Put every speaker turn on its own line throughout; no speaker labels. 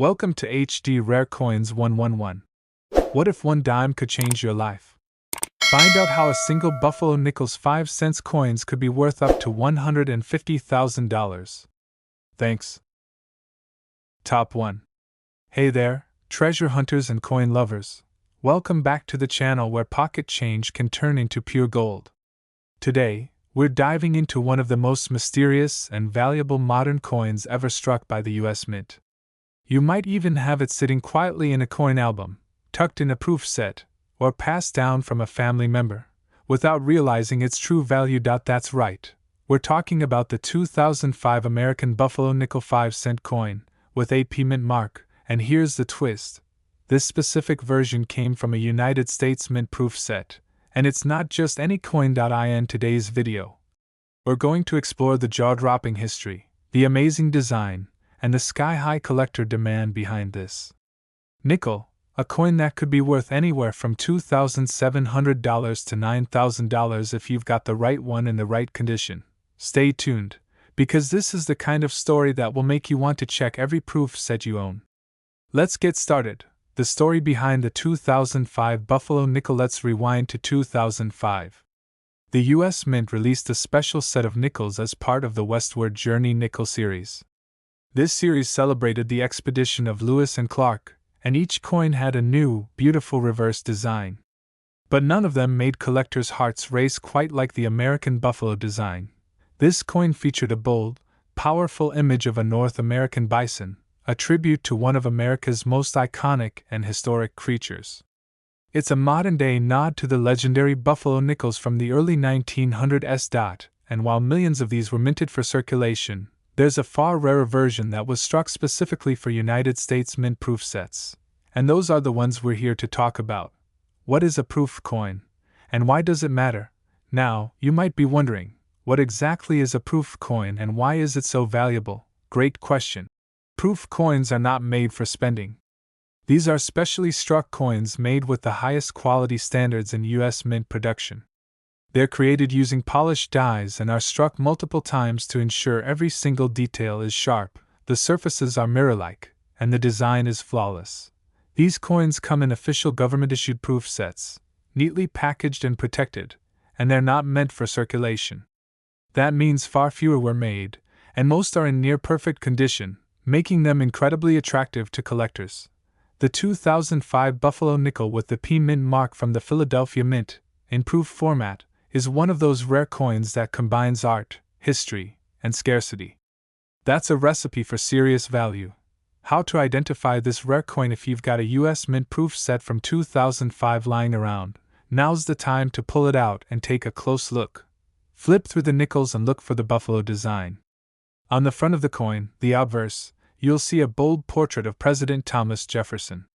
Welcome to HD Rare Coins 111. What if one dime could change your life? Find out how a single Buffalo Nickels 5-cent coins could be worth up to $150,000. Thanks. Top 1. Hey there, treasure hunters and coin lovers. Welcome back to the channel where pocket change can turn into pure gold. Today, we're diving into one of the most mysterious and valuable modern coins ever struck by the US Mint. You might even have it sitting quietly in a coin album, tucked in a proof set, or passed down from a family member, without realizing its true value. That's right, we're talking about the 2005 American Buffalo Nickel 5-cent coin, with AP Mint mark, and here's the twist. This specific version came from a United States Mint proof set, and it's not just any coin. In today's video, we're going to explore the jaw-dropping history, the amazing design, and the sky-high collector demand behind this nickel, a coin that could be worth anywhere from $2,700 to $9,000 if you've got the right one in the right condition. Stay tuned, because this is the kind of story that will make you want to check every proof set you own. Let's get started. The story behind the 2005 Buffalo Nickel. Let's rewind to 2005. The US Mint released a special set of nickels as part of the Westward Journey nickel series. This series celebrated the expedition of Lewis and Clark, and each coin had a new, beautiful reverse design. But none of them made collectors' hearts race quite like the American Buffalo design. This coin featured a bold, powerful image of a North American bison, a tribute to one of America's most iconic and historic creatures. It's a modern-day nod to the legendary Buffalo Nickels from the early 1900s. And while millions of these were minted for circulation, there's a far rarer version that was struck specifically for United States Mint proof sets. And those are the ones we're here to talk about. What is a proof coin? And why does it matter? Now, you might be wondering, what exactly is a proof coin and why is it so valuable? Great question. Proof coins are not made for spending. These are specially struck coins made with the highest quality standards in US Mint production. They're created using polished dies and are struck multiple times to ensure every single detail is sharp, the surfaces are mirror-like, and the design is flawless. These coins come in official government-issued proof sets, neatly packaged and protected, and they're not meant for circulation. That means far fewer were made, and most are in near-perfect condition, making them incredibly attractive to collectors. The 2005 Buffalo Nickel with the P Mint mark from the Philadelphia Mint, in proof format, is one of those rare coins that combines art, history, and scarcity. That's a recipe for serious value. How to identify this rare coin? If you've got a US Mint proof set from 2005 lying around, now's the time to pull it out and take a close look. Flip through the nickels and look for the buffalo design. On the front of the coin, the obverse, you'll see a bold portrait of President Thomas Jefferson.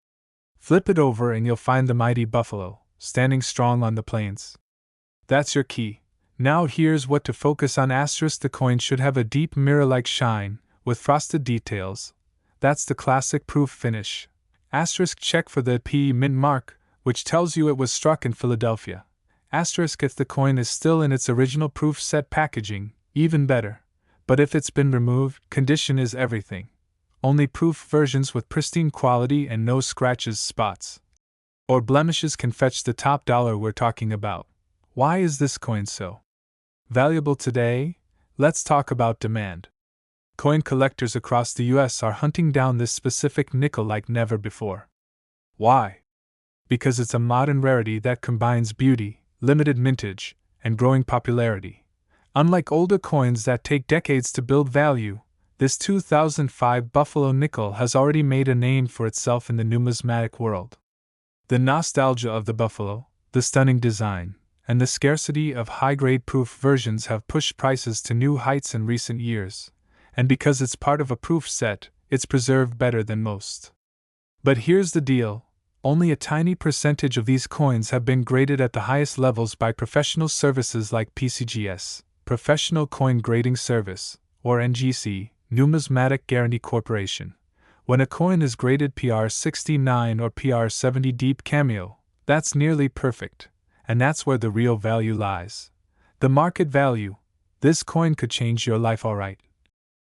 Flip it over and you'll find the mighty buffalo, standing strong on the plains. That's your key. Now here's what to focus on. The coin should have a deep mirror-like shine, with frosted details. That's the classic proof finish. Check for the P Mint mark, which tells you it was struck in Philadelphia. If the coin is still in its original proof set packaging, even better. But if it's been removed, condition is everything. Only proof versions with pristine quality and no scratches, spots, or blemishes can fetch the top dollar we're talking about. Why is this coin so valuable today? Let's talk about demand. Coin collectors across the US are hunting down this specific nickel like never before. Why? Because it's a modern rarity that combines beauty, limited mintage, and growing popularity. Unlike older coins that take decades to build value, this 2005 Buffalo Nickel has already made a name for itself in the numismatic world. The nostalgia of the buffalo, the stunning design, and the scarcity of high-grade proof versions have pushed prices to new heights in recent years, and because it's part of a proof set, it's preserved better than most. But here's the deal, only a tiny percentage of these coins have been graded at the highest levels by professional services like PCGS, Professional Coin Grading Service, or NGC, Numismatic Guarantee Corporation. When a coin is graded PR 69 or PR 70 Deep Cameo, that's nearly perfect. And that's where the real value lies. The market value. This coin could change your life, alright.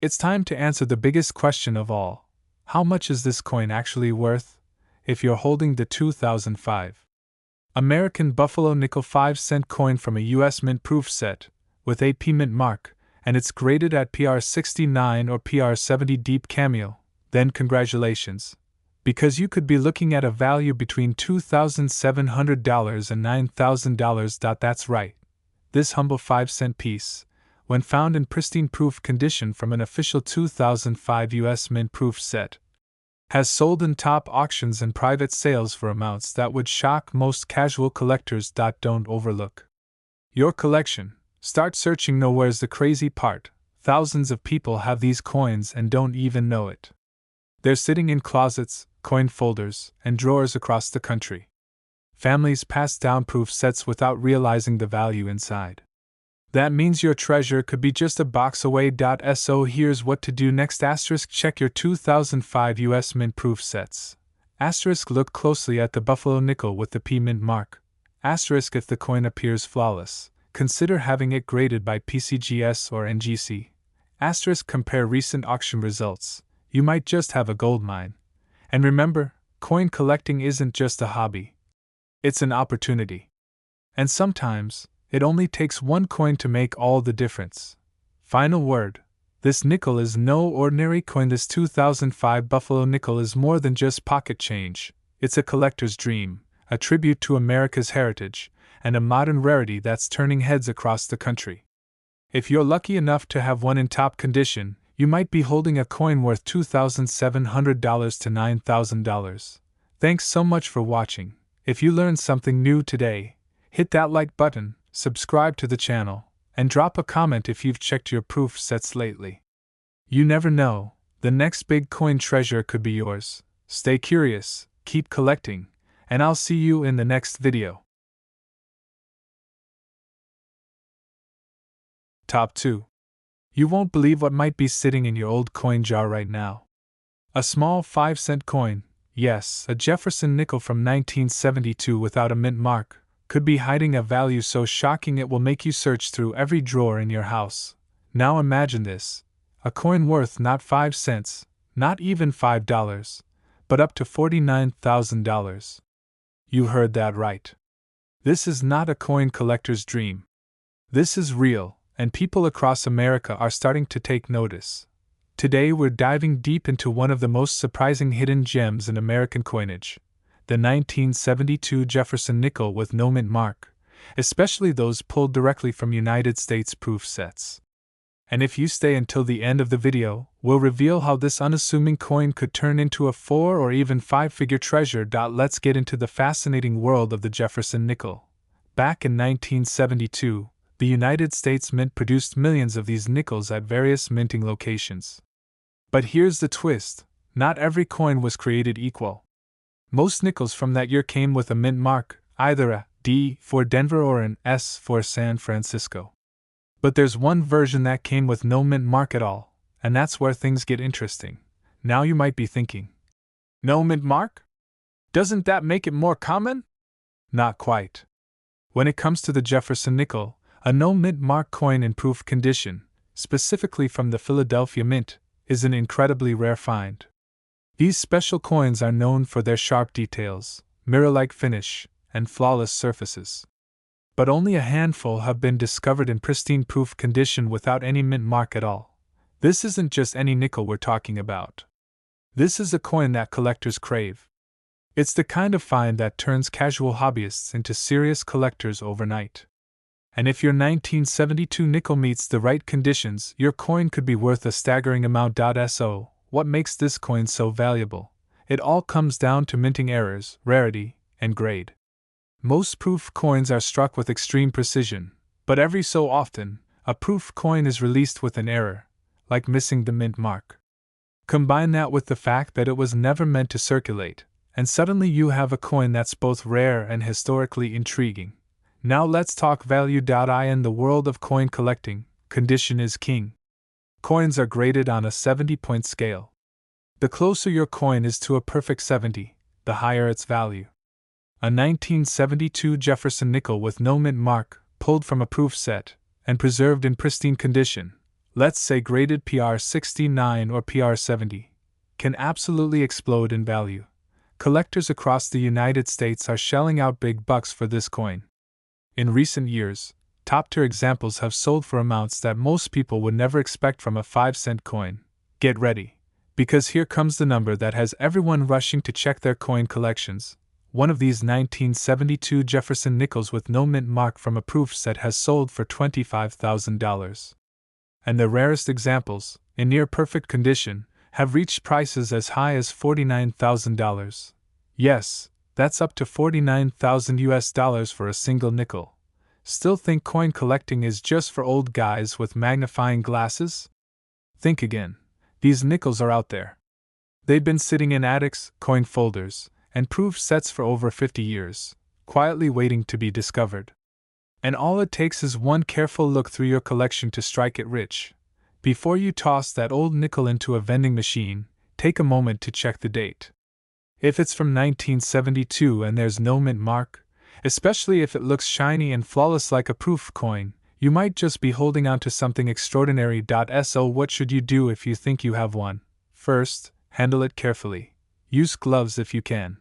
It's time to answer the biggest question of all. How much is this coin actually worth? If you're holding the 2005 American Buffalo Nickel 5-cent coin from a US mint proof set, with AP mint mark, and it's graded at PR 69 or PR 70 deep cameo, then congratulations. Because you could be looking at a value between $2,700 and $9,000. That's right. This humble 5-cent piece, when found in pristine proof condition from an official 2005 US mint proof set, has sold in top auctions and private sales for amounts that would shock most casual collectors. Don't overlook your collection. Start searching. Know where's the crazy part. Thousands of people have these coins and don't even know it. They're sitting in closets, coin folders, and drawers across the country. Families pass down proof sets without realizing the value inside. That means your treasure could be just a box away. So here's what to do next. Check your 2005 US mint proof sets. Look closely at the Buffalo Nickel with the P mint mark. If the coin appears flawless, consider having it graded by PCGS or NGC. Compare recent auction results. You might just have a gold mine. And remember, coin collecting isn't just a hobby. It's an opportunity. And sometimes, it only takes one coin to make all the difference. Final word. This nickel is no ordinary coin. This 2005 Buffalo Nickel is more than just pocket change. It's a collector's dream, a tribute to America's heritage, and a modern rarity that's turning heads across the country. If you're lucky enough to have one in top condition, you might be holding a coin worth $2,700 to $9,000. Thanks so much for watching. If you learned something new today, hit that like button, subscribe to the channel, and drop a comment if you've checked your proof sets lately. You never know, the next big coin treasure could be yours. Stay curious, keep collecting, and I'll see you in the next video. Top 2. You won't believe what might be sitting in your old coin jar right now. A small 5-cent coin, yes, a Jefferson Nickel from 1972 without a mint mark, could be hiding a value so shocking it will make you search through every drawer in your house. Now imagine this, a coin worth not 5 cents, not even $5, but up to $49,000. You heard that right. This is not a coin collector's dream. This is real, and people across America are starting to take notice. Today we're diving deep into one of the most surprising hidden gems in American coinage, the 1972 Jefferson Nickel with no mint mark, especially those pulled directly from United States proof sets. And if you stay until the end of the video, we'll reveal how this unassuming coin could turn into a 4 or even 5-figure treasure. Let's get into the fascinating world of the Jefferson Nickel. Back in 1972, the United States Mint produced millions of these nickels at various minting locations. But here's the twist, not every coin was created equal. Most nickels from that year came with a mint mark, either a D for Denver or an S for San Francisco. But there's one version that came with no mint mark at all, and that's where things get interesting. Now you might be thinking, no mint mark? Doesn't that make it more common? Not quite. When it comes to the Jefferson Nickel, a no mint mark coin in proof condition, specifically from the Philadelphia Mint, is an incredibly rare find. These special coins are known for their sharp details, mirror-like finish, and flawless surfaces. But only a handful have been discovered in pristine proof condition without any mint mark at all. This isn't just any nickel we're talking about. This is a coin that collectors crave. It's the kind of find that turns casual hobbyists into serious collectors overnight. And if your 1972 nickel meets the right conditions, your coin could be worth a staggering amount. So, what makes this coin so valuable? It all comes down to minting errors, rarity, and grade. Most proof coins are struck with extreme precision, but every so often, a proof coin is released with an error, like missing the mint mark. Combine that with the fact that it was never meant to circulate, and suddenly you have a coin that's both rare and historically intriguing. Now let's talk value. In the world of coin collecting, condition is king. Coins are graded on a 70-point scale. The closer your coin is to a perfect 70, the higher its value. A 1972 Jefferson Nickel with no mint mark, pulled from a proof set, and preserved in pristine condition, let's say graded PR 69 or PR 70, can absolutely explode in value. Collectors across the United States are shelling out big bucks for this coin. In recent years, top-tier examples have sold for amounts that most people would never expect from a 5-cent coin. Get ready, because here comes the number that has everyone rushing to check their coin collections. One of these 1972 Jefferson Nickels with no mint mark from a proof set has sold for $25,000. And the rarest examples, in near-perfect condition, have reached prices as high as $49,000. Yes, that's up to $49,000 for a single nickel. Still think coin collecting is just for old guys with magnifying glasses? Think again. These nickels are out there. They've been sitting in attics, coin folders, and proof sets for over 50 years, quietly waiting to be discovered. And all it takes is one careful look through your collection to strike it rich. Before you toss that old nickel into a vending machine, take a moment to check the date. If it's from 1972 and there's no mint mark, especially if it looks shiny and flawless like a proof coin, you might just be holding on to something extraordinary. So what should you do if you think you have one? First, handle it carefully. Use gloves if you can.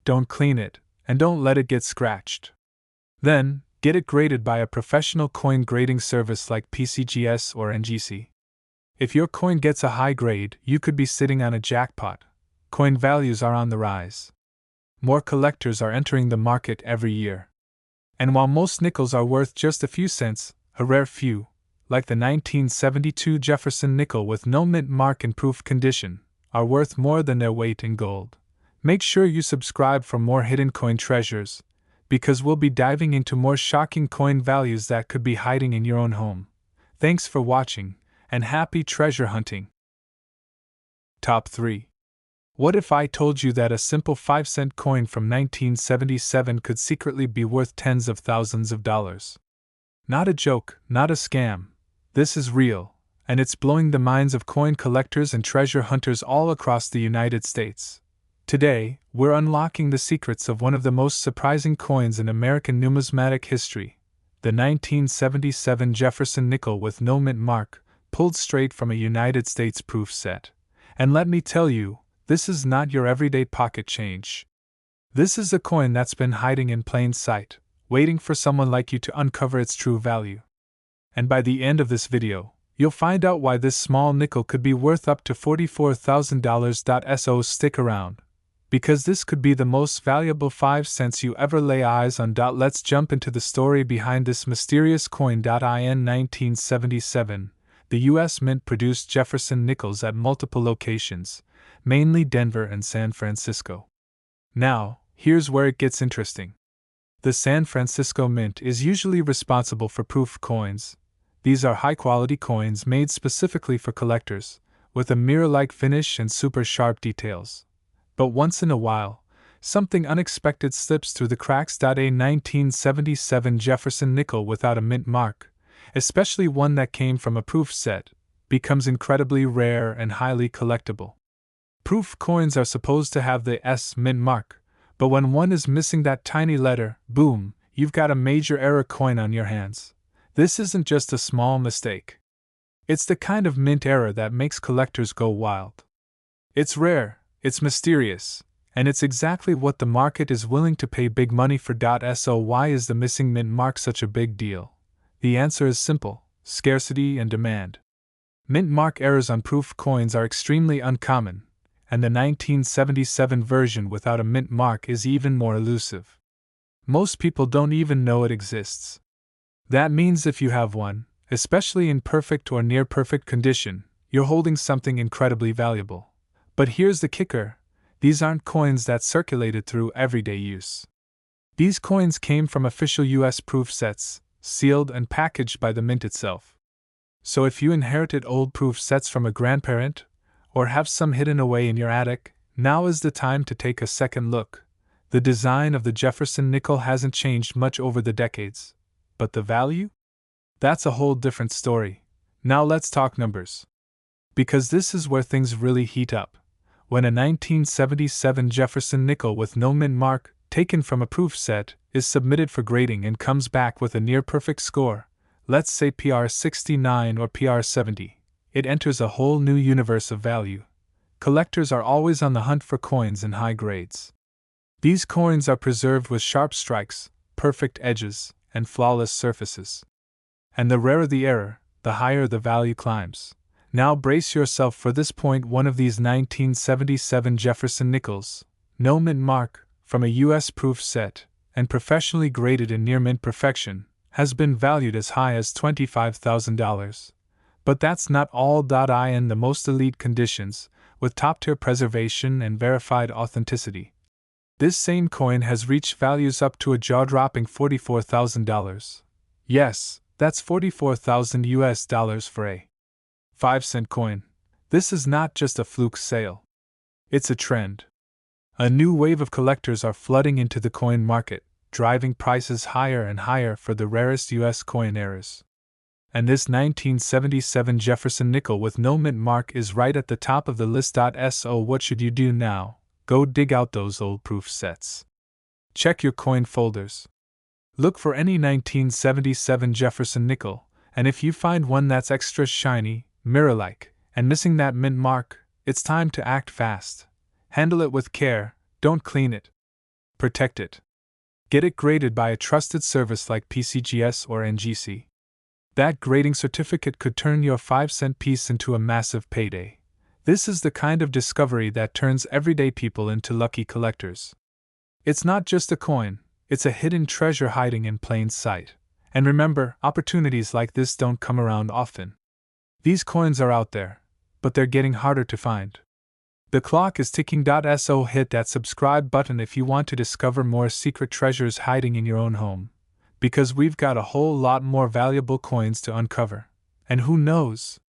Don't clean it, and don't let it get scratched. Then, get it graded by a professional coin grading service like PCGS or NGC. If your coin gets a high grade, you could be sitting on a jackpot. Coin values are on the rise. More collectors are entering the market every year. And while most nickels are worth just a few cents, a rare few, like the 1972 Jefferson Nickel with no mint mark in proof condition, are worth more than their weight in gold. Make sure you subscribe for more hidden coin treasures, because we'll be diving into more shocking coin values that could be hiding in your own home. Thanks for watching, and happy treasure hunting! Top 3. What if I told you that a simple 5-cent coin from 1977 could secretly be worth tens of thousands of dollars? Not a joke, not a scam. This is real, and it's blowing the minds of coin collectors and treasure hunters all across the United States. Today, we're unlocking the secrets of one of the most surprising coins in American numismatic history, the 1977 Jefferson Nickel with no mint mark, pulled straight from a United States proof set. And let me tell you, this is not your everyday pocket change. This is a coin that's been hiding in plain sight, waiting for someone like you to uncover its true value. And by the end of this video, you'll find out why this small nickel could be worth up to $44,000. So stick around, because this could be the most valuable 5 cents you ever lay eyes on. Let's jump into the story behind this mysterious coin. In 1977, the U.S. Mint produced Jefferson nickels at multiple locations, mainly Denver and San Francisco. Now, here's where it gets interesting. The San Francisco Mint is usually responsible for proof coins. These are high-quality coins made specifically for collectors, with a mirror-like finish and super sharp details. But once in a while, something unexpected slips through the cracks. A 1977 Jefferson nickel without a mint mark, especially one that came from a proof set, becomes incredibly rare and highly collectible. Proof coins are supposed to have the S mint mark, but when one is missing that tiny letter, boom, you've got a major error coin on your hands. This isn't just a small mistake. It's the kind of mint error that makes collectors go wild. It's rare, it's mysterious, and it's exactly what the market is willing to pay big money for. So why is the missing mint mark such a big deal? The answer is simple: scarcity and demand. Mint mark errors on proof coins are extremely uncommon, and the 1977 version without a mint mark is even more elusive. Most people don't even know it exists. That means if you have one, especially in perfect or near perfect condition, you're holding something incredibly valuable. But here's the kicker: these aren't coins that circulated through everyday use. These coins came from official US proof sets, sealed and packaged by the mint itself. So if you inherited old proof sets from a grandparent, or have some hidden away in your attic, now is the time to take a second look. The design of the Jefferson nickel hasn't changed much over the decades. But the value? That's a whole different story. Now let's talk numbers. Because this is where things really heat up. When a 1977 Jefferson nickel with no mint mark, taken from a proof set, is submitted for grading and comes back with a near-perfect score, let's say PR 69 or PR 70, it enters a whole new universe of value. collectors are always on the hunt for coins in high grades. These coins are preserved with sharp strikes, perfect edges, and flawless surfaces. And the rarer the error, the higher the value climbs. Now brace yourself for this point. One of these 1977 Jefferson Nickels, no mint mark, from a U.S. proof set, and professionally graded in near mint perfection, has been valued as high as $25,000. But that's not all. In the most elite conditions, with top-tier preservation and verified authenticity. This same coin has reached values up to a jaw-dropping $44,000. Yes, that's $44,000 US for a 5-cent coin. This is not just a fluke sale. It's a trend. A new wave of collectors are flooding into the coin market, driving prices higher and higher for the rarest US coin errors. And this 1977 Jefferson Nickel with no mint mark is right at the top of the list. So what should you do now? Go dig out those old proof sets. Check your coin folders. Look for any 1977 Jefferson Nickel, and if you find one that's extra shiny, mirror-like, and missing that mint mark, it's time to act fast. Handle it with care, don't clean it. Protect it. Get it graded by a trusted service like PCGS or NGC. That grading certificate could turn your 5-cent piece into a massive payday. This is the kind of discovery that turns everyday people into lucky collectors. It's not just a coin, it's a hidden treasure hiding in plain sight. And remember, opportunities like this don't come around often. These coins are out there, but they're getting harder to find. The clock is ticking. So hit that subscribe button if you want to discover more secret treasures hiding in your own home. Because we've got a whole lot more valuable coins to uncover. And who knows?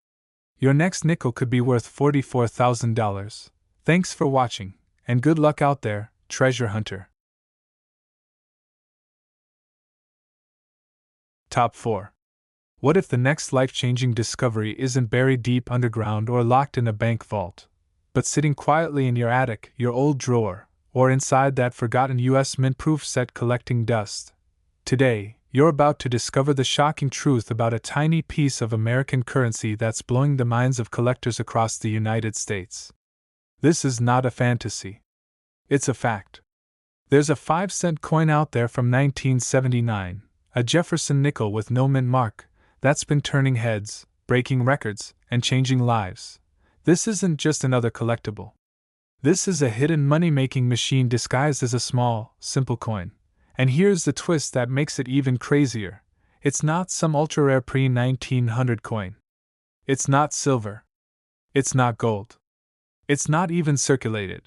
Your next nickel could be worth $44,000. Thanks for watching, and good luck out there, treasure hunter. Top 4. What if the next life-changing discovery isn't buried deep underground or locked in a bank vault, but sitting quietly in your attic, your old drawer, or inside that forgotten US mint-proof set collecting dust? Today, you're about to discover the shocking truth about a tiny piece of American currency that's blowing the minds of collectors across the United States. This is not a fantasy. It's a fact. There's a 5-cent coin out there from 1979, a Jefferson Nickel with no mint mark, that's been turning heads, breaking records, and changing lives. This isn't just another collectible. This is a hidden money-making machine disguised as a small, simple coin. And here's the twist that makes it even crazier. It's not some ultra-rare pre-1900 coin. It's not silver. It's not gold. It's not even circulated.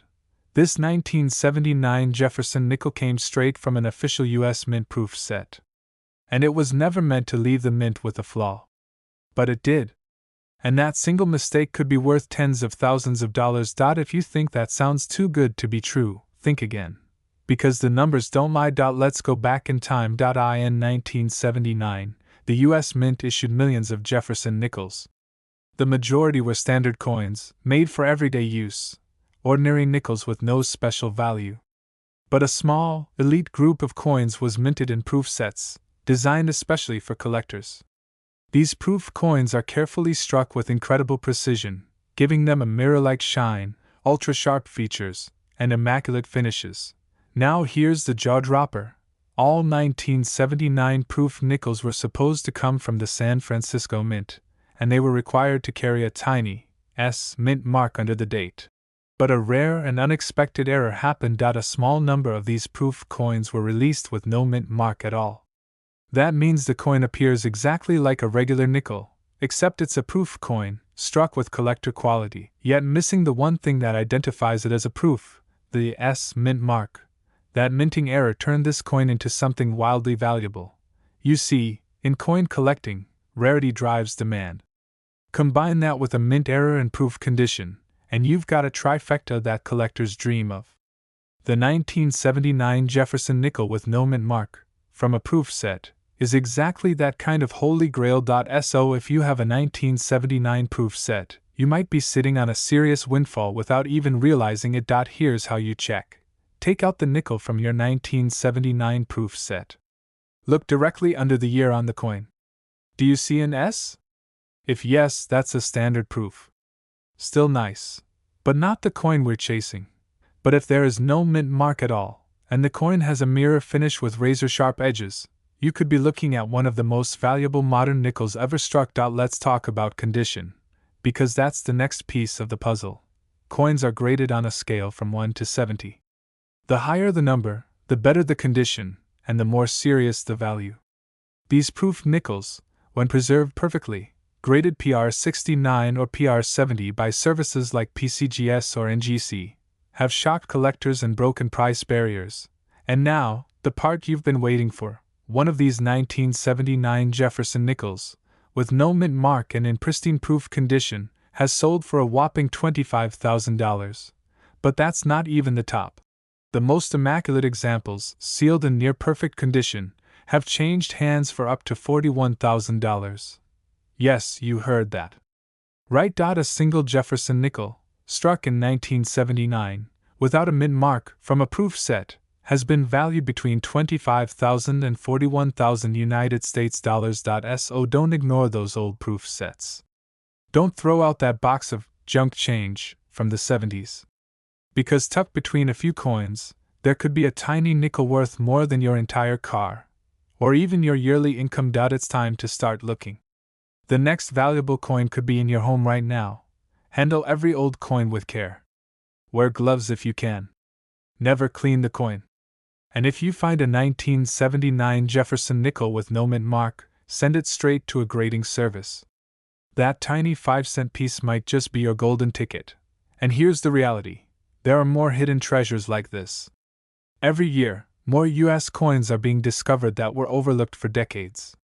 This 1979 Jefferson Nickel came straight from an official US mint-proof set. And it was never meant to leave the mint with a flaw. But it did. And that single mistake could be worth tens of thousands of dollars. If you think that sounds too good to be true, think again. Because the numbers don't lie. Let's go back in time. In 1979, the US Mint issued millions of Jefferson Nickels. The majority were standard coins, made for everyday use, ordinary nickels with no special value. But a small, elite group of coins was minted in proof sets, designed especially for collectors. These proof coins are carefully struck with incredible precision, giving them a mirror-like shine, ultra-sharp features, and immaculate finishes. Now here's the jaw-dropper. All 1979 proof nickels were supposed to come from the San Francisco Mint, and they were required to carry a tiny S mint mark under the date. But a rare and unexpected error happened. A small number of these proof coins were released with no mint mark at all. That means the coin appears exactly like a regular nickel, except it's a proof coin, struck with collector quality, yet missing the one thing that identifies it as a proof, the S mint mark. That minting error turned this coin into something wildly valuable. You see, in coin collecting, rarity drives demand. Combine that with a mint error and proof condition, and you've got a trifecta that collectors dream of. The 1979 Jefferson Nickel with no mint mark, from a proof set, is exactly that kind of holy grail. So if you have a 1979 proof set, you might be sitting on a serious windfall without even realizing it. Here's how you check. Take out the nickel from your 1979 proof set. Look directly under the year on the coin. Do you see an S? If yes, that's a standard proof. Still nice. but not the coin we're chasing. But if there is no mint mark at all, and the coin has a mirror finish with razor-sharp edges, you could be looking at one of the most valuable modern nickels ever struck. Let's talk about condition, because that's the next piece of the puzzle. Coins are graded on a scale from 1 to 70. The higher the number, the better the condition, and the more serious the value. These proof nickels, when preserved perfectly, graded PR 69 or PR 70 by services like PCGS or NGC, have shocked collectors and broken price barriers. And now, the part you've been waiting for, one of these 1979 Jefferson Nickels, with no mint mark and in pristine proof condition, has sold for a whopping $25,000. But that's not even the top. The most immaculate examples, sealed in near-perfect condition, have changed hands for up to $41,000. Yes, you heard that. Right. A single Jefferson nickel, struck in 1979, without a mint mark, from a proof set, has been valued between $25,000 and $41,000 United States dollars. So don't ignore those old proof sets. Don't throw out that box of junk change from the 70s. Because tucked between a few coins, there could be a tiny nickel worth more than your entire car, or even your yearly income. It's time to start looking. The next valuable coin could be in your home right now. Handle every old coin with care. Wear gloves if you can. Never clean the coin. And if you find a 1979 Jefferson nickel with no mint mark, send it straight to a grading service. That tiny 5-cent piece might just be your golden ticket. And here's the reality. There are more hidden treasures like this. Every year, more US coins are being discovered that were overlooked for decades.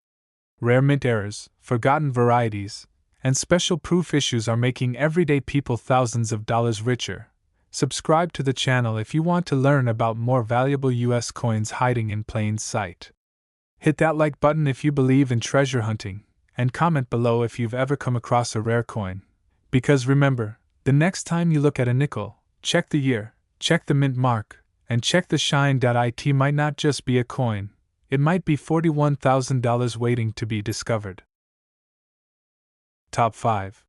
Rare mint errors, forgotten varieties, and special proof issues are making everyday people thousands of dollars richer. Subscribe to the channel if you want to learn about more valuable US coins hiding in plain sight. Hit that like button if you believe in treasure hunting, and comment below if you've ever come across a rare coin. Because remember, the next time you look at a nickel, check the year, check the mint mark, and check the shine. It might not just be a coin, it might be $41,000 waiting to be discovered. Top 5.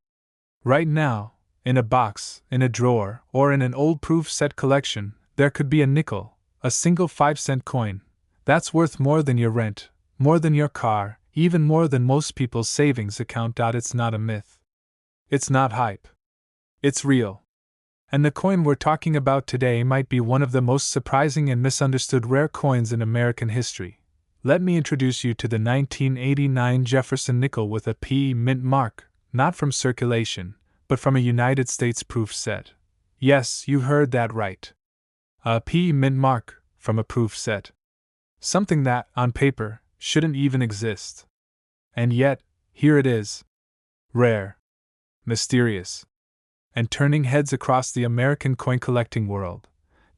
Right now, in a box, in a drawer, or in an old proof set collection, there could be a nickel, a single 5-cent coin, that's worth more than your rent, more than your car, even more than most people's savings account. It's not a myth. It's not hype. It's real. And the coin we're talking about today might be one of the most surprising and misunderstood rare coins in American history. Let me introduce you to the 1989 Jefferson Nickel with a P mint mark, not from circulation, but from a United States proof set. Yes, you heard that right. A P mint mark from a proof set. Something that, on paper, shouldn't even exist. And yet, here it is. Rare. Mysterious. And turning heads across the American coin collecting world.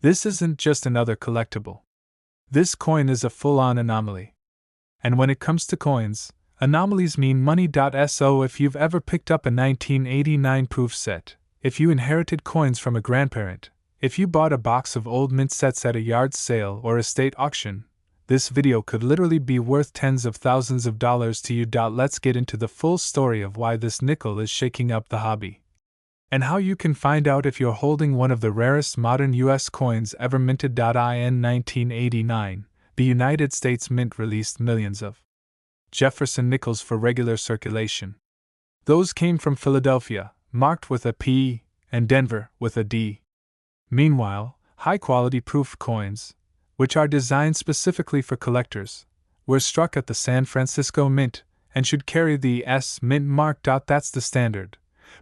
This isn't just another collectible. This coin is a full-on anomaly. And when it comes to coins, anomalies mean money. So if you've ever picked up a 1989 proof set, if you inherited coins from a grandparent, if you bought a box of old mint sets at a yard sale or estate auction, this video could literally be worth tens of thousands of dollars to you. Let's get into the full story of why this nickel is shaking up the hobby. And how you can find out if you're holding one of the rarest modern US coins ever minted. In 1989, the United States Mint released millions of Jefferson nickels for regular circulation. Those came from Philadelphia, marked with a P, and Denver with a D. Meanwhile, high-quality proof coins, which are designed specifically for collectors, were struck at the San Francisco Mint and should carry the S mint mark. That's the standard.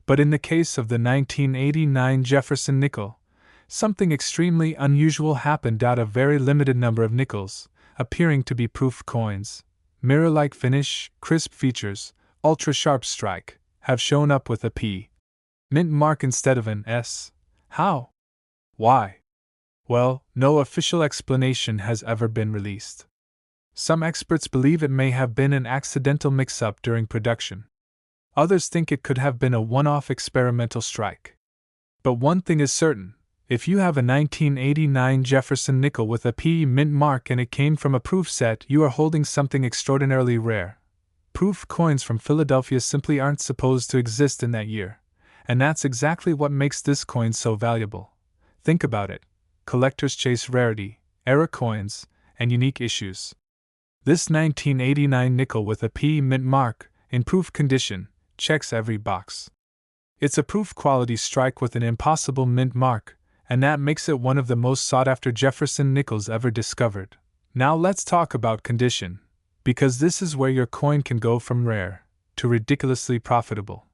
But in the case of the 1989 Jefferson nickel, something extremely unusual happened. A very limited number of nickels, appearing to be proof coins, mirror-like finish, crisp features, ultra-sharp strike, have shown up with a P mint mark instead of an S. How? Why? Well, no official explanation has ever been released. Some experts believe it may have been an accidental mix-up during production. Others think it could have been a one-off experimental strike. But one thing is certain, if you have a 1989 Jefferson nickel with a P mint mark and it came from a proof set, you are holding something extraordinarily rare. Proof coins from Philadelphia simply aren't supposed to exist in that year, And that's exactly what makes this coin so valuable. Think about it. Collectors chase rarity, error coins, and unique issues. This 1989 nickel with a P mint mark, in proof condition, checks every box. It's a proof quality strike with an impossible mint mark, and that makes it one of the most sought-after Jefferson nickels ever discovered. Now let's talk about condition, because this is where your coin can go from rare to ridiculously profitable.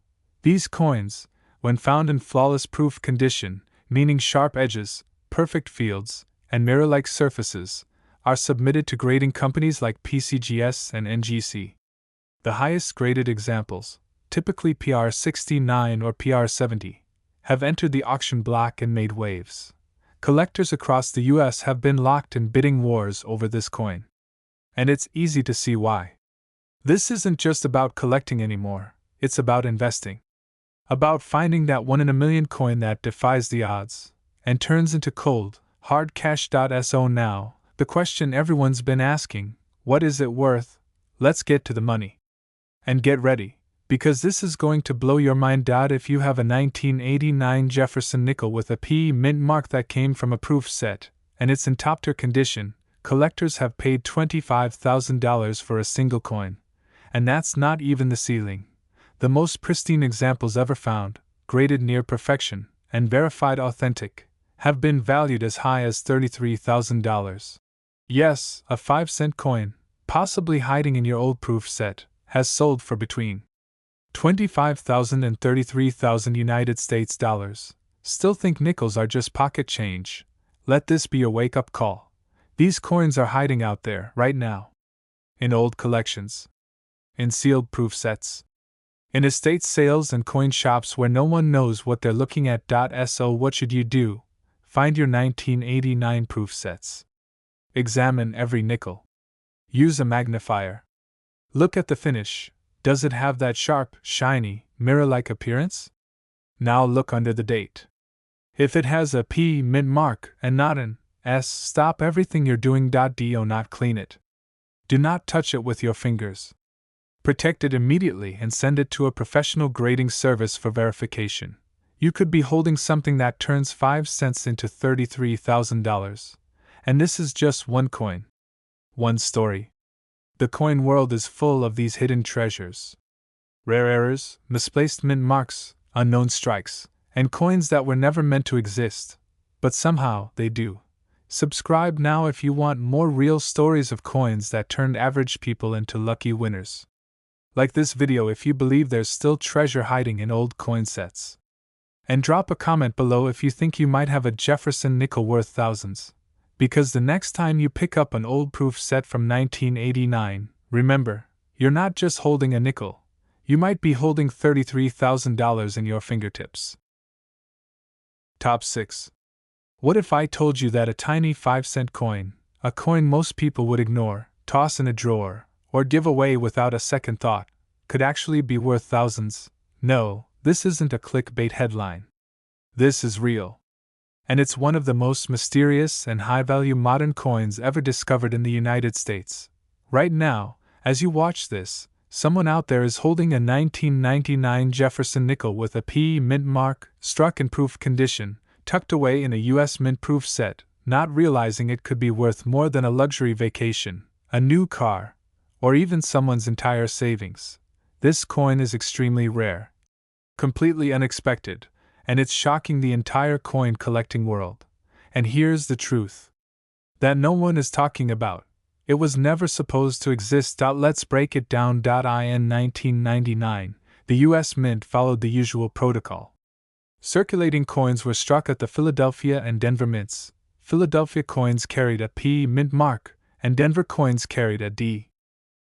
These coins, when found in flawless proof condition, meaning sharp edges, perfect fields, and mirror-like surfaces, are submitted to grading companies like PCGS and NGC. The highest graded examples, typically PR69 or PR70, have entered the auction block and made waves. Collectors across the US have been locked in bidding wars over this coin. And it's easy to see why. This isn't just about collecting anymore, it's about investing. About finding that one-in-a-million coin that defies the odds, and turns into cold, hard cash. So now, the question everyone's been asking, what is it worth? Let's get to the money. And get ready, because this is going to blow your mind. If you have a 1989 Jefferson nickel with a P mint mark that came from a proof set, and it's in top-tier condition, collectors have paid $25,000 for a single coin. And that's not even the ceiling. The most pristine examples ever found, graded near perfection, and verified authentic, have been valued as high as $33,000. Yes, a 5-cent coin, possibly hiding in your old proof set, has sold for between $25,000 and $33,000 United States dollars. Still think nickels are just pocket change? Let this be your wake-up call. These coins are hiding out there right now. In old collections. In sealed proof sets. In estate sales and coin shops where no one knows what they're looking at. So what should you do? Find your 1989 proof sets. Examine every nickel. Use a magnifier. Look at the finish. Does it have that sharp, shiny, mirror-like appearance? Now look under the date. If it has a P mint mark and not an S, stop everything you're doing. Do not clean it. Do not touch it with your fingers. Protect it immediately and send it to a professional grading service for verification. You could be holding something that turns 5 cents into $33,000. And this is just one coin. One story. The coin world is full of these hidden treasures. Rare errors, misplaced mint marks, unknown strikes, and coins that were never meant to exist. But somehow they do. Subscribe now if you want more real stories of coins that turned average people into lucky winners. Like this video if you believe there's still treasure hiding in old coin sets. And drop a comment below if you think you might have a Jefferson nickel worth thousands. Because the next time you pick up an old proof set from 1989, remember, you're not just holding a nickel. You might be holding $33,000 in your fingertips. Top 6. What if I told you that a tiny 5-cent coin, a coin most people would ignore, toss in a drawer, or give away without a second thought, could actually be worth thousands? No, this isn't a clickbait headline. This is real. And it's one of the most mysterious and high-value modern coins ever discovered in the United States. Right now, as you watch this, someone out there is holding a 1999 Jefferson nickel with a P mint mark, struck in proof condition, tucked away in a US mint proof set, not realizing it could be worth more than a luxury vacation, a new car, or even someone's entire savings. This coin is extremely rare, completely unexpected, and it's shocking the entire coin collecting world. And here's the truth that no one is talking about. It was never supposed to exist. Let's break it down. In 1999, the US Mint followed the usual protocol. Circulating coins were struck at the Philadelphia and Denver mints. Philadelphia coins carried a P mint mark, and Denver coins carried a D.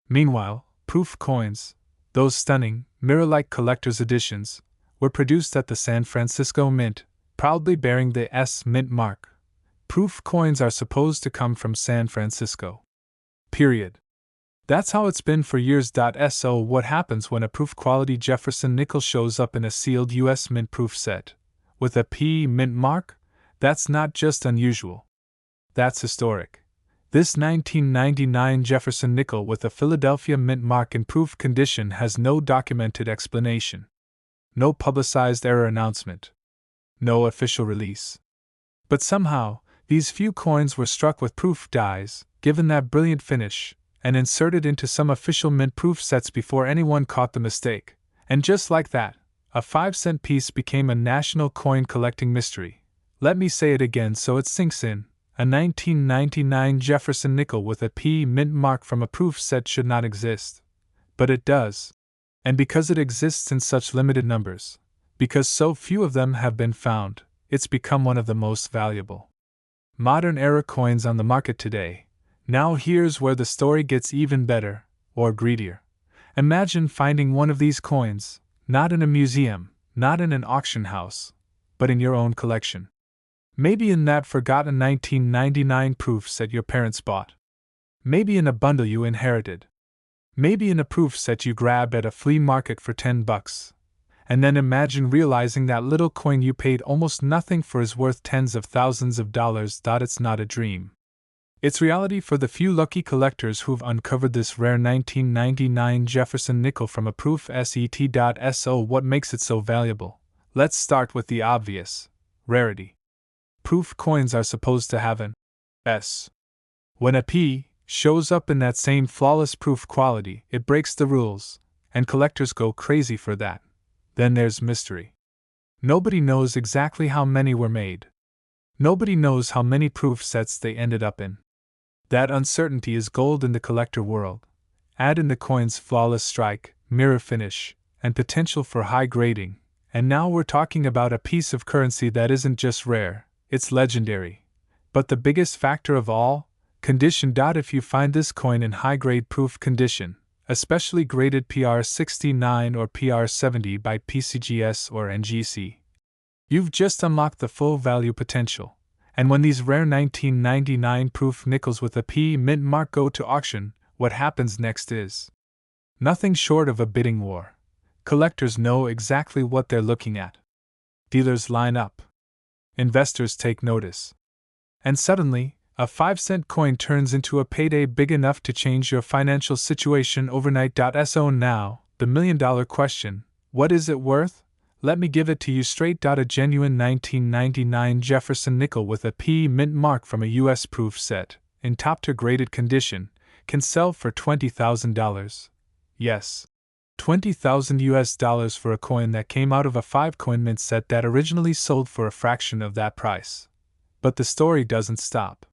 Meanwhile, proof coins, those stunning, mirror-like collector's editions, were produced at the San Francisco Mint, proudly bearing the S mint mark. Proof coins are supposed to come from San Francisco. Period. That's how it's been for years. So what happens when a proof-quality Jefferson nickel shows up in a sealed US Mint proof set? With a P mint mark? That's not just unusual. That's historic. This 1999 Jefferson nickel with a Philadelphia Mint mark in proof condition has no documented explanation. No publicized error announcement. No official release. But somehow, these few coins were struck with proof dies, given that brilliant finish, and inserted into some official mint proof sets before anyone caught the mistake. And just like that, a 5-cent piece became a national coin collecting mystery. Let me say it again so it sinks in. A 1999 Jefferson Nickel with a P mint mark from a proof set should not exist. But it does. And because it exists in such limited numbers, because so few of them have been found, it's become one of the most valuable modern era coins on the market today. Now here's where the story gets even better, or greedier. Imagine finding one of these coins, not in a museum, not in an auction house, but in your own collection. Maybe in that forgotten 1999 proof set your parents bought. Maybe in a bundle you inherited. Maybe in a proof set you grabbed at a flea market for $10. And then imagine realizing that little coin you paid almost nothing for is worth tens of thousands of dollars. It's not a dream. It's reality for the few lucky collectors who've uncovered this rare 1999 Jefferson Nickel from a proof set. So what makes it so valuable? Let's start with the obvious: rarity. Proof coins are supposed to have an S. When a P shows up in that same flawless proof quality, it breaks the rules, and collectors go crazy for that. Then there's mystery. Nobody knows exactly how many were made. Nobody knows how many proof sets they ended up in. That uncertainty is gold in the collector world. Add in the coin's flawless strike, mirror finish, and potential for high grading, and now we're talking about a piece of currency that isn't just rare, it's legendary. But the biggest factor of all? Condition. If you find this coin in high-grade proof condition, especially graded PR69 or PR70 by PCGS or NGC, you've just unlocked the full value potential. And when these rare 1999 proof nickels with a P mint mark go to auction, what happens next is nothing short of a bidding war. Collectors know exactly what they're looking at. Dealers line up. Investors take notice. And suddenly, a 5-cent coin turns into a payday big enough to change your financial situation overnight. So now, the million-dollar question: what is it worth? Let me give it to you straight. A genuine 1999 Jefferson Nickel with a P mint mark from a US proof set, in top-tier graded condition, can sell for $20,000. Yes, $20,000 for a coin that came out of a 5-coin mint set that originally sold for a fraction of that price. But the story doesn't stop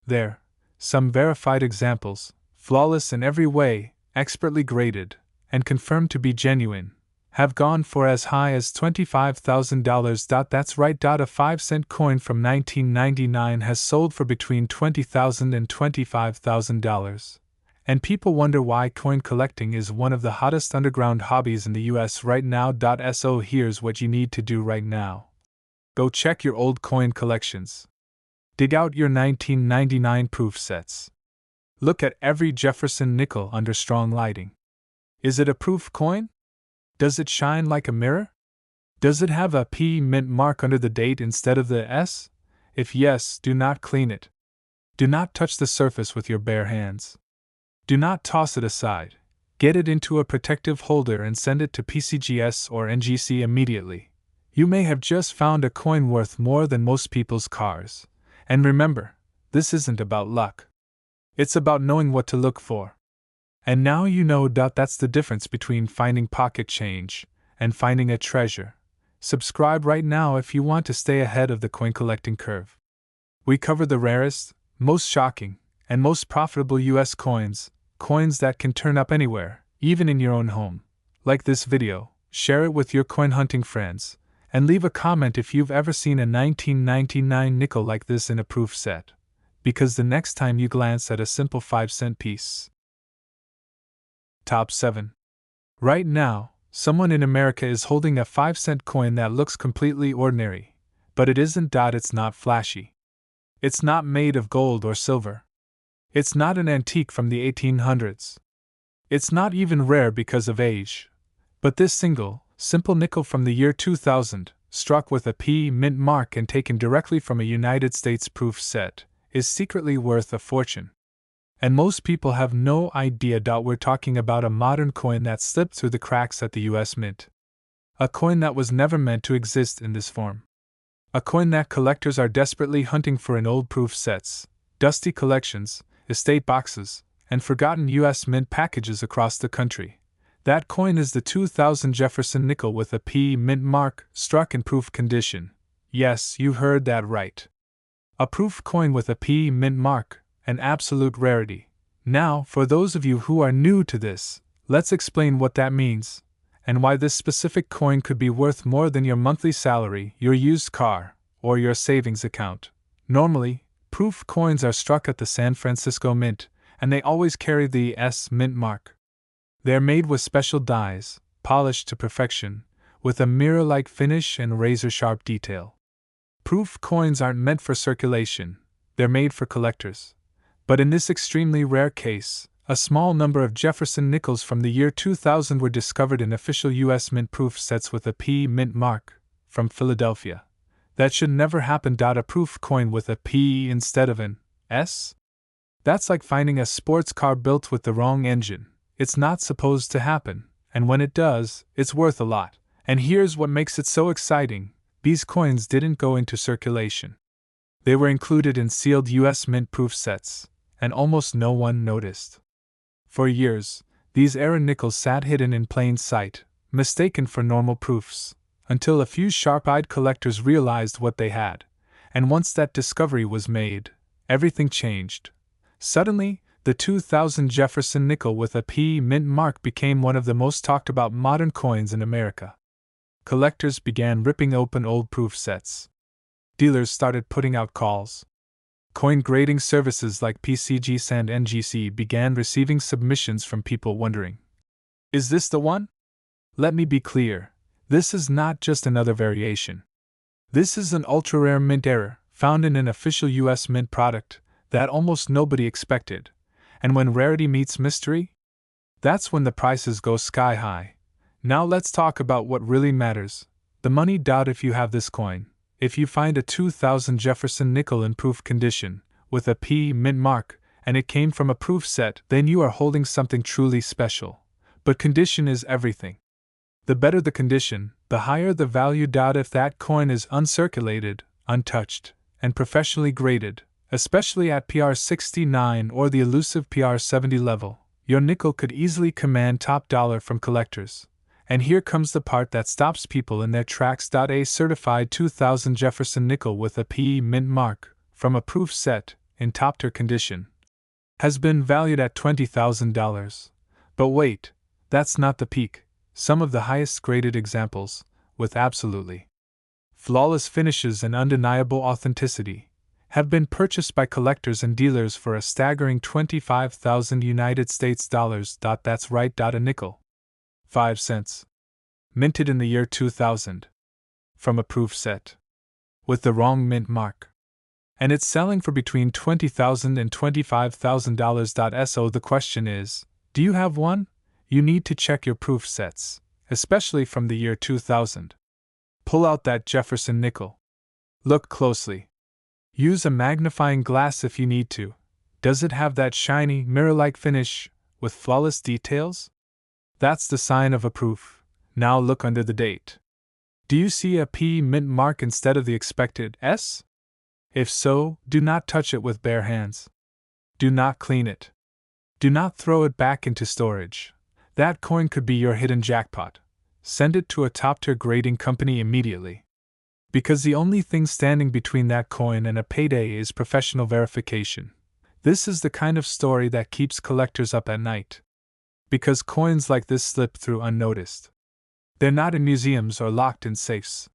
there. Some verified examples, flawless in every way, expertly graded, and confirmed to be genuine, have gone for as high as $25,000. That's right. A 5-cent coin from 1999 has sold for between $20,000 and $25,000. And people wonder why coin collecting is one of the hottest underground hobbies in the US right now. So here's what you need to do right now. Go check your old coin collections. Dig out your 1999 proof sets. Look at every Jefferson Nickel under strong lighting. Is it a proof coin? Does it shine like a mirror? Does it have a P mint mark under the date instead of the S? If yes, do not clean it. Do not touch the surface with your bare hands. Do not toss it aside. Get it into a protective holder and send it to PCGS or NGC immediately. You may have just found a coin worth more than most people's cars. And remember, this isn't about luck. It's about knowing what to look for. And now you know. That's the difference between finding pocket change and finding a treasure. Subscribe right now if you want to stay ahead of the coin collecting curve. We cover the rarest, most shocking, and most profitable US coins that can turn up anywhere, even in your own home. Like this video, share it with your coin hunting friends, and leave a comment if you've ever seen a 1999 nickel like this in a proof set, because the next time you glance at a simple 5-cent piece. Top 7. Right now, someone in America is holding a 5-cent coin that looks completely ordinary, but it isn't. It's not flashy. It's not made of gold or silver. It's not an antique from the 1800s. It's not even rare because of age. But this simple nickel from the year 2000, struck with a P mint mark and taken directly from a United States proof set, is secretly worth a fortune. And most people have no idea. We're talking about a modern coin that slipped through the cracks at the US Mint. A coin that was never meant to exist in this form. A coin that collectors are desperately hunting for in old proof sets, dusty collections, estate boxes, and forgotten U.S. Mint packages across the country. That coin is the 2000 Jefferson Nickel with a P mint mark, struck in proof condition. Yes, you heard that right. A proof coin with a P mint mark, an absolute rarity. Now, for those of you who are new to this, let's explain what that means, and why this specific coin could be worth more than your monthly salary, your used car, or your savings account. Normally, proof coins are struck at the San Francisco Mint, and they always carry the S mint mark. They're made with special dies, polished to perfection, with a mirror-like finish and razor-sharp detail. Proof coins aren't meant for circulation, they're made for collectors. But in this extremely rare case, a small number of Jefferson Nickels from the year 2000 were discovered in official U.S. Mint proof sets with a P mint mark, from Philadelphia. That should never happen. A proof coin with a P instead of an S? That's like finding a sports car built with the wrong engine. It's not supposed to happen, and when it does, it's worth a lot. And here's what makes it so exciting: these coins didn't go into circulation. They were included in sealed U.S. Mint proof sets, and almost no one noticed. For years, these era nickels sat hidden in plain sight, mistaken for normal proofs, until a few sharp-eyed collectors realized what they had. And once that discovery was made, everything changed. Suddenly, the 2000 Jefferson Nickel with a P mint mark became one of the most talked about modern coins in America. Collectors began ripping open old proof sets. Dealers started putting out calls. Coin grading services like PCGs and NGC began receiving submissions from people wondering, is this the one? Let me be clear, this is not just another variation. This is an ultra-rare mint error, found in an official U.S. Mint product, that almost nobody expected. And when rarity meets mystery, that's when the prices go sky high. Now let's talk about what really matters, the money. If you have this coin, if you find a 2000 Jefferson Nickel in proof condition, with a P mint mark, and it came from a proof set, then you are holding something truly special. But condition is everything. The better the condition, the higher the value. If that coin is uncirculated, untouched, and professionally graded, especially at PR 69 or the elusive PR 70 level, your nickel could easily command top dollar from collectors. And here comes the part that stops people in their tracks. A certified 2000 Jefferson Nickel with a P mint mark, from a proof set, in top-tier condition, has been valued at $20,000. But wait, that's not the peak. Some of the highest graded examples, with absolutely flawless finishes and undeniable authenticity, have been purchased by collectors and dealers for a staggering $25,000 United States dollars. That's right. A nickel, 5 cents, minted in the year 2000, from a proof set, with the wrong mint mark, and it's selling for between $20,000 and $25,000. So the question is, do you have one? You need to check your proof sets, especially from the year 2000. Pull out that Jefferson Nickel. Look closely. Use a magnifying glass if you need to. Does it have that shiny, mirror-like finish, with flawless details? That's the sign of a proof. Now look under the date. Do you see a P mint mark instead of the expected S? If so, do not touch it with bare hands. Do not clean it. Do not throw it back into storage. That coin could be your hidden jackpot. Send it to a top-tier grading company immediately. Because the only thing standing between that coin and a payday is professional verification. This is the kind of story that keeps collectors up at night. Because coins like this slip through unnoticed. They're not in museums or locked in safes.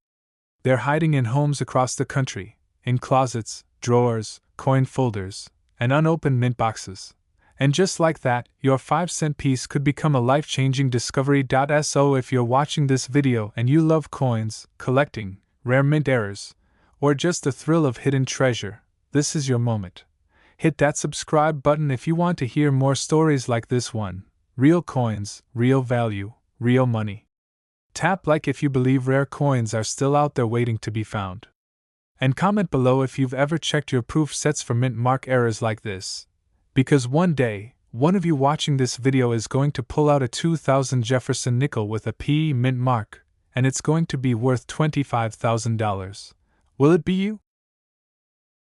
They're hiding in homes across the country, in closets, drawers, coin folders, and unopened mint boxes. And just like that, your 5-cent piece could become a life-changing discovery. So if you're watching this video and you love coins, collecting, rare mint errors, or just the thrill of hidden treasure, this is your moment. Hit that subscribe button if you want to hear more stories like this one. Real coins, real value, real money. Tap like if you believe rare coins are still out there waiting to be found. And comment below if you've ever checked your proof sets for mint mark errors like this. Because one day, one of you watching this video is going to pull out a 2000 Jefferson Nickel with a P mint mark, and it's going to be worth $25,000. Will it be you?